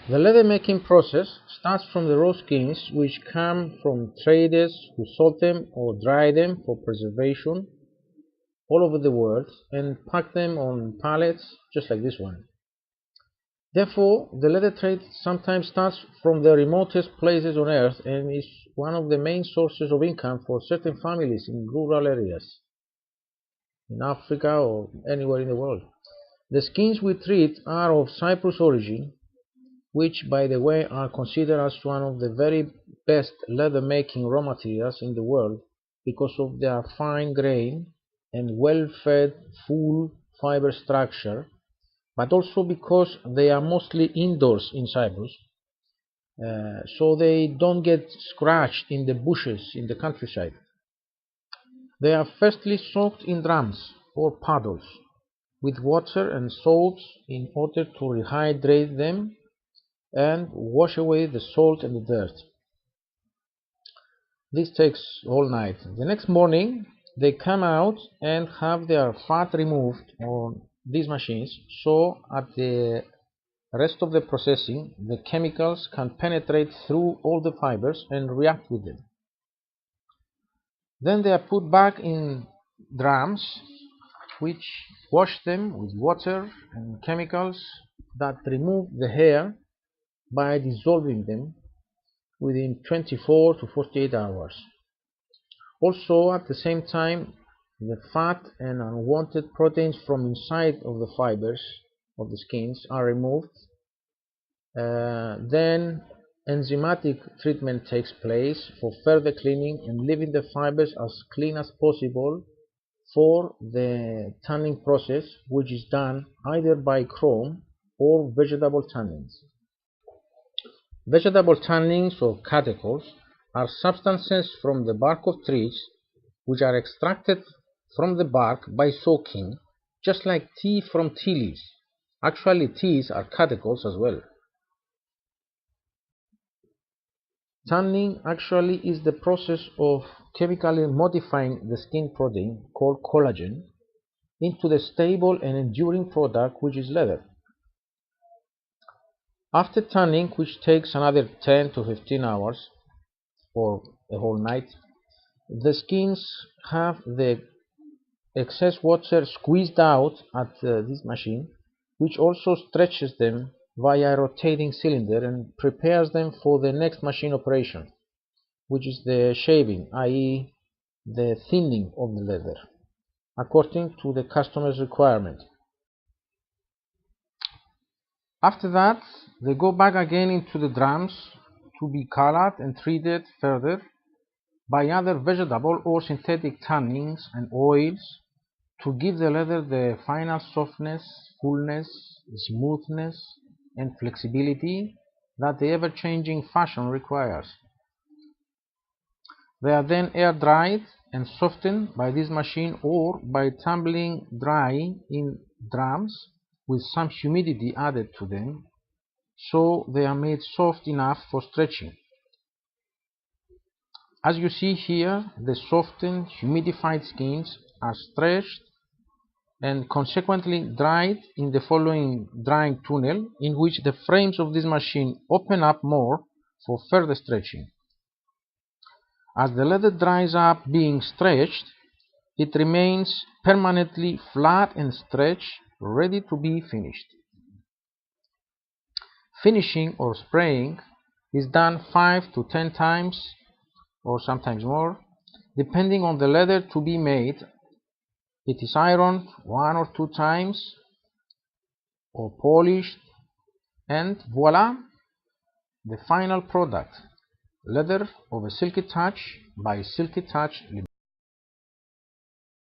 The leather making process starts from the raw skins, which come from traders who salt them or dry them for preservation all over the world and pack them on pallets just like this one. Therefore, the leather trade sometimes starts from the remotest places on earth and is one of the main sources of income for certain families in rural areas, in Africa or anywhere in the world. The skins we treat are of Cyprus origin, which by the way are considered as one of the very best leather making raw materials in the world because of their fine grain and well-fed full fiber structure, but also because they are mostly indoors in Cyprus, so they don't get scratched in the bushes in the countryside. They are firstly soaked in drums or puddles with water and salt in order to rehydrate them and wash away the salt and the dirt. This takes all night. The next morning they come out and have their fat removed on these machines, so at the rest of the processing the chemicals can penetrate through all the fibers and react with them. Then they are put back in drums which wash them with water and chemicals that remove the hair by dissolving them within 24 to 48 hours. Also, at the same time, the fat and unwanted proteins from inside of the fibers of the skins are removed. Then enzymatic treatment takes place for further cleaning and leaving the fibers as clean as possible for the tanning process, which is done either by chrome or vegetable tannings. Vegetable tannings or catechol are substances from the bark of trees which are extracted from the bark by soaking, just like tea from tea leaves. Actually, teas are catechols as well. Tanning actually is the process of chemically modifying the skin protein called collagen into the stable and enduring product which is leather. After tanning, which takes another 10 to 15 hours or a whole night, the skins have the excess water squeezed out at this machine, which also stretches them via a rotating cylinder and prepares them for the next machine operation, which is the shaving, i.e. the thinning of the leather, according to the customer's requirement. After that, they go back again into the drums to be colored and treated further by other vegetable or synthetic tannings and oils to give the leather the final softness, fullness, smoothness, and flexibility that the ever-changing fashion requires. They are then air-dried and softened by this machine or by tumbling dry in drums with some humidity added to them, so they are made soft enough for stretching. As you see here, the softened, humidified skins are stretched and consequently dried in the following drying tunnel, in which the frames of this machine open up more for further stretching. As the leather dries up being stretched, it remains permanently flat and stretched, ready to be finished. Finishing or spraying is done 5 to 10 times or sometimes more, depending on the leather to be made. It is ironed 1 or 2 times or polished, and voila, the final product, leather of a silky touch by Silky Touch.